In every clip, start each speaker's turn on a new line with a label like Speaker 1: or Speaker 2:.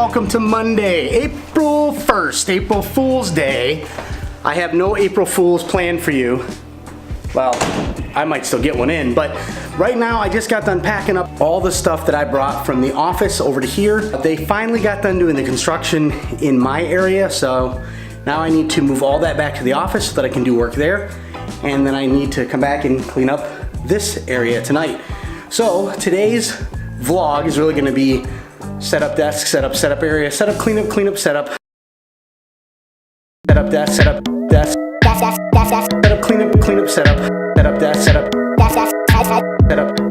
Speaker 1: welcome to Monday, April 1st, April Fool's Day. I have no April Fools planned for you. Well, I might still get one in, but right now I just got done packing up all the stuff that I brought from the office over to here. They finally got done doing the construction in my area, so now I need to move all that back to the office so that I can do work there, and then I need to come back and clean up this area tonight. So today's vlog is really going to be set up desk, set up area, set up, clean up, set up desk, set up desk, set up, clean up,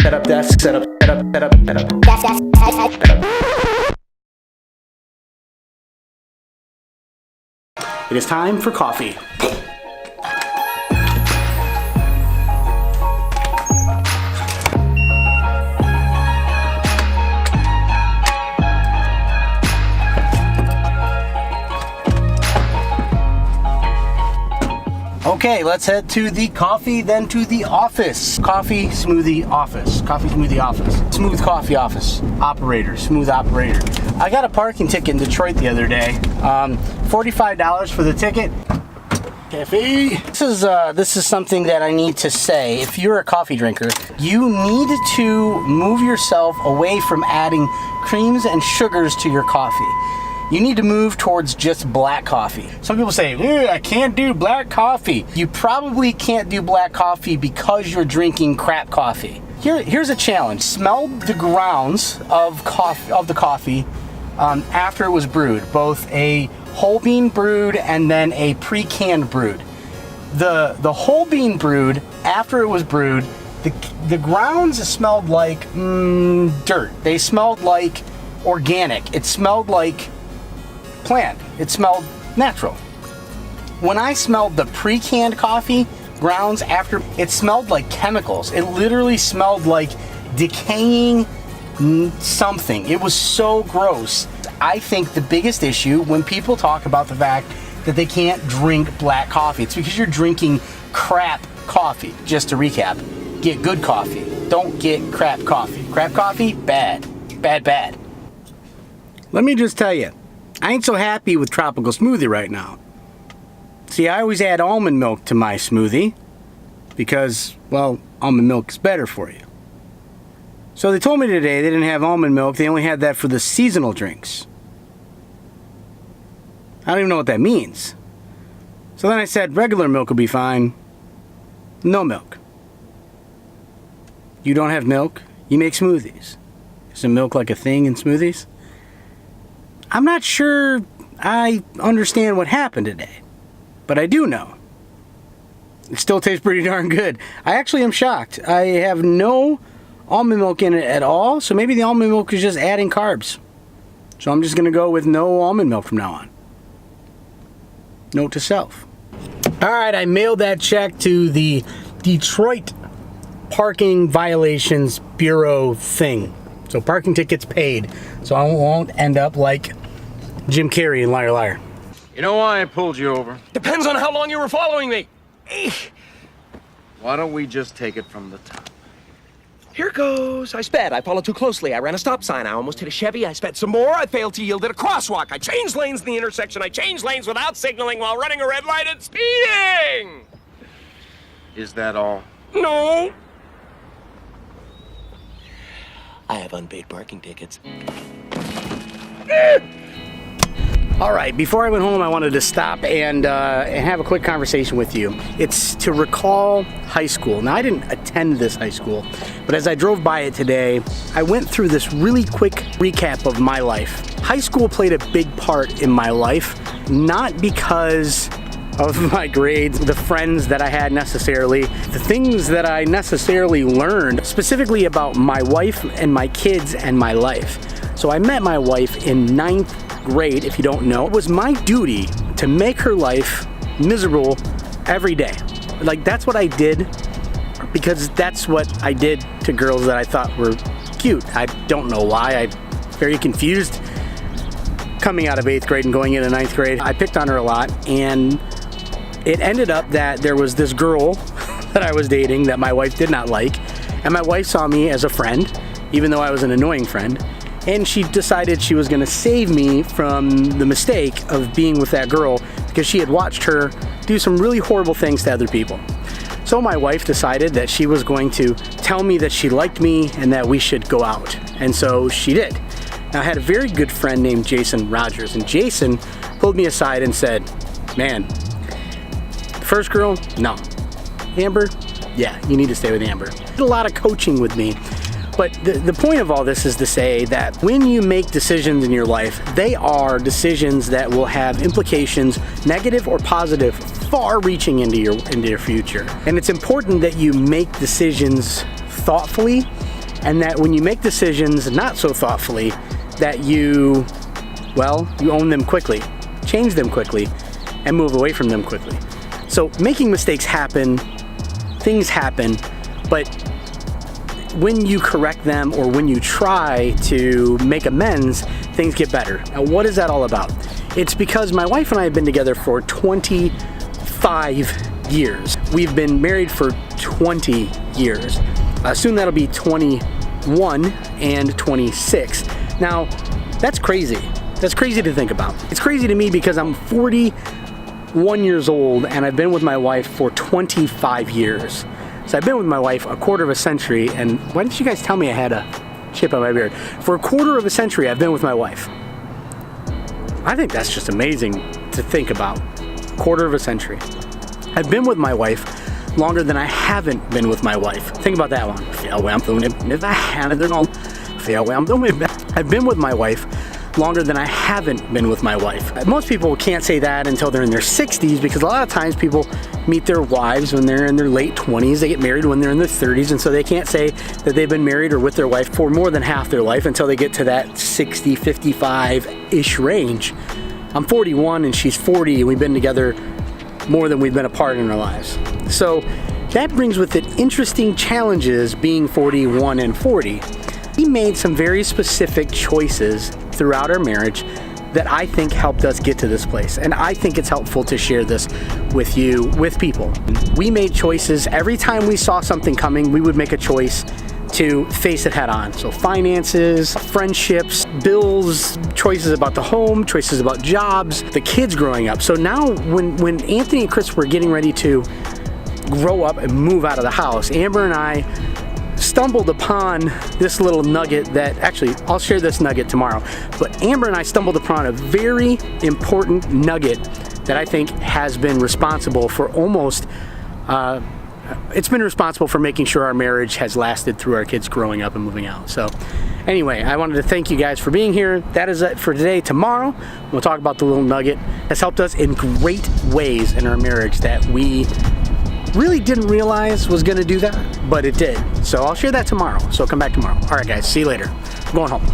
Speaker 1: set up desk, set up desk, set up. It is time for coffee. Okay, let's head to the coffee, then to the office. Coffee, smoothie, office. Coffee, smoothie, office. Smooth coffee office. Operator, smooth operator. I got a parking ticket in Detroit the other day. $45 for the ticket. Cafe. This is something that I need to say. If you're a coffee drinker, you need to move yourself away from adding creams and sugars to your coffee. You need to move towards just black coffee. Some people say, I can't do black coffee. You probably can't do black coffee because you're drinking crap coffee. Here's a challenge. Smell the grounds of the coffee after it was brewed, both a whole bean brewed and then a pre-canned brewed. The whole bean brewed, after it was brewed, the grounds smelled like dirt. They smelled like organic. It smelled like plant. It smelled natural. When I smelled the pre-canned coffee grounds after, it smelled like chemicals. It literally smelled like decaying something. It was so gross. I think the biggest issue when people talk about the fact that they can't drink black coffee, it's because you're drinking crap coffee. Just to recap, get good coffee. Don't get crap coffee. Crap coffee, bad. Bad. Let me just tell you, I ain't so happy with tropical smoothie right now. See, I always add almond milk to my smoothie because, well, almond milk is better for you. So they told me today they didn't have almond milk, they only had that for the seasonal drinks. I don't even know what that means. So then I said regular milk will be fine. No milk. You don't have milk, you make smoothies. Isn't milk like a thing in smoothies? I'm not sure I understand what happened today, but I do know. It still tastes pretty darn good. I actually am shocked. I have no almond milk in it at all, so maybe the almond milk is just adding carbs. So I'm just going to go with no almond milk from now on. Note to self. Alright, I mailed that check to the Detroit Parking Violations Bureau thing. So parking tickets paid, so I won't end up like Jim Carrey in Liar Liar.
Speaker 2: You know why I pulled you over?
Speaker 3: Depends on how long you were following me.
Speaker 2: Why don't we just take it from the top?
Speaker 3: Here goes. I sped. I followed too closely. I ran a stop sign. I almost hit a Chevy. I sped some more. I failed to yield at a crosswalk. I changed lanes in the intersection. I changed lanes without signaling while running a red light and speeding.
Speaker 2: Is that all?
Speaker 3: No. I have unpaid parking tickets.
Speaker 1: Alright, before I went home I wanted to stop and have a quick conversation with you. It's to recall high school. Now I didn't attend this high school, but as I drove by it today, I went through this really quick recap of my life. High school played a big part in my life, not because of my grades, the friends that I had necessarily, the things that I necessarily learned, specifically about my wife and my kids and my life. So I met my wife in 9th grade, if you don't know. It was my duty to make her life miserable every day. Like, that's what I did, because that's what I did to girls that I thought were cute. I don't know why. I'm very confused coming out of 8th grade and going into 9th grade. I picked on her a lot, and it ended up that there was this girl that I was dating that my wife did not like, and my wife saw me as a friend, even though I was an annoying friend. And she decided she was gonna save me from the mistake of being with that girl because she had watched her do some really horrible things to other people. So my wife decided that she was going to tell me that she liked me and that we should go out. And so she did. Now, I had a very good friend named Jason Rogers, and Jason pulled me aside and said, man, the first girl, no. Amber, yeah, you need to stay with Amber. He did a lot of coaching with me. But the point of all this is to say that when you make decisions in your life, they are decisions that will have implications, negative or positive, far-reaching into your future. And it's important that you make decisions thoughtfully, and that when you make decisions not so thoughtfully, that you own them quickly, change them quickly, and move away from them quickly. So making mistakes happen, things happen, but when you correct them or when you try to make amends, things get better. Now, what is that all about? It's because my wife and I have been together for 25 years. We've been married for 20 years. Soon that'll be 21 and 26. Now, that's crazy. That's crazy to think about. It's crazy to me because I'm 41 years old and I've been with my wife for 25 years. So I've been with my wife a quarter of a century, and why didn't you guys tell me I had a chip on my beard? For a quarter of a century, I've been with my wife. I think that's just amazing to think about. Quarter of a century. I've been with my wife longer than I haven't been with my wife. Think about that one. I've been with my wife longer than I haven't been with my wife. Most people can't say that until they're in their 60s, because a lot of times people meet their wives when they're in their late 20s. They get married when they're in their 30s, and so they can't say that they've been married or with their wife for more than half their life until they get to that 60, 55-ish range. I'm 41 and she's 40, and we've been together more than we've been apart in our lives. So that brings with it interesting challenges being 41 and 40. We made some very specific choices throughout our marriage that I think helped us get to this place. And I think it's helpful to share this with you, with people. We made choices. Every time we saw something coming, we would make a choice to face it head on. So finances, friendships, bills, choices about the home, choices about jobs, the kids growing up. So now when Anthony and Chris were getting ready to grow up and move out of the house, Amber and I stumbled upon this little nugget that, actually, I'll share this nugget tomorrow, but Amber and I stumbled upon a very important nugget that I think has been responsible for it's been responsible for making sure our marriage has lasted through our kids growing up and moving out. So anyway, I wanted to thank you guys for being here. That is it for today. Tomorrow, we'll talk about the little nugget that's helped us in great ways in our marriage that we really didn't realize was going to do that, but it did. So I'll share that tomorrow. So come back tomorrow. All right, guys, see you later. I'm going home.